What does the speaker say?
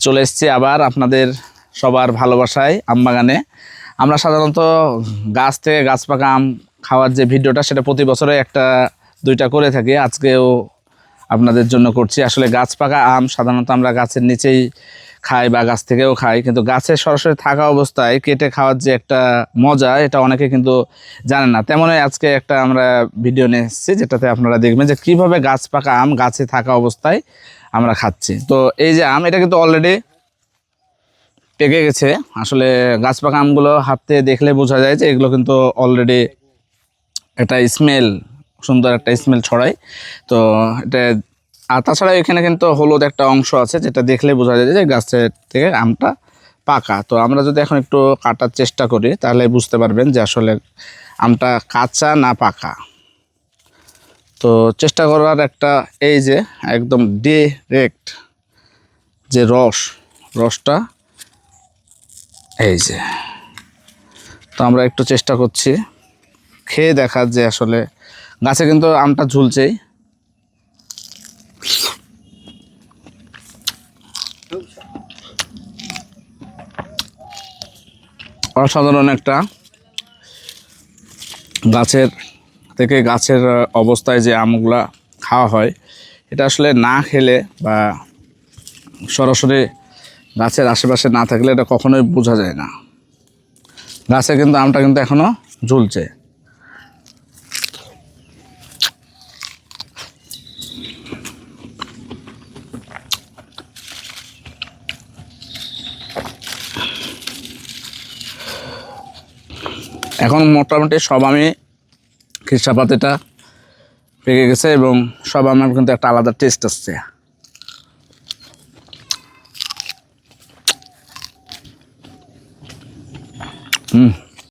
চলে এসেছি আবার আপনাদের সবার ভালোবাসায় আমবাগানে। আমরা সাধারণত গাছ থেকে গাছ পাকা আম খাওয়ার যে ভিডিওটা সেটা প্রতি বছরে একটা দুইটা করে থাকি, আজকেও আপনাদের জন্য করছি। আসলে গাছ পাকা আম সাধারণত আমরা গাছের নিচেই খাই বা গাছ থেকেও খাই, কিন্তু গাছের সরাসরি থাকা অবস্থায় কেটে খাওয়ার যে একটা মজা এটা অনেকে কিন্তু জানেন না। তেমনই আজকে একটা আমরা ভিডিও নিয়ে এসেছি যেটাতে আপনারা দেখবেন যে কীভাবে গাছ পাকা আম গাছে থাকা অবস্থায় আমরা খাচ্ছি। তো এই যে আম, এটা কিন্তু অলরেডি পেকে গেছে। আসলে গাছ পাকা আমগুলো হাতে দেখলে বোঝা যায় যে এগুলো কিন্তু অলরেডি একটা স্মেল, সুন্দর একটা স্মেল ছড়ায়। তো এটা আর তাছাড়া এখানে কিন্তু হলুদ একটা অংশ আছে যেটা দেখলে বোঝা যায় যে গাছের থেকে আমটা পাকা। তো আমরা যদি এখন একটু কাটার চেষ্টা করি তাহলে বুঝতে পারবেন যে আসলে আমটা কাঁচা না পাকা। তো চেষ্টা করার একটা, এই যে একদম ডিরেক্ট যে রসটা এই যে, তো আমরা একটু চেষ্টা করছি খেয়ে দেখার যে আসলে গাছে কিন্তু আমটা ঝুলছেই। অসাধারণ একটা গাছের থেকে গাছের অবস্থায় যে আমগুলা খাওয়া হয়, এটা আসলে না খেলে বা সরাসরি গাছের আশেপাশে না থাকলে এটা কখনোই বোঝা যায় না। গাছে কিন্তু আমটা কিন্তু এখনও ঝুলছে। এখন মোটামুটি সব আমি খিরসাপাতিটা পেকে গেছে এবং সব আমার কিন্তু একটা আলাদা টেস্ট আসছে।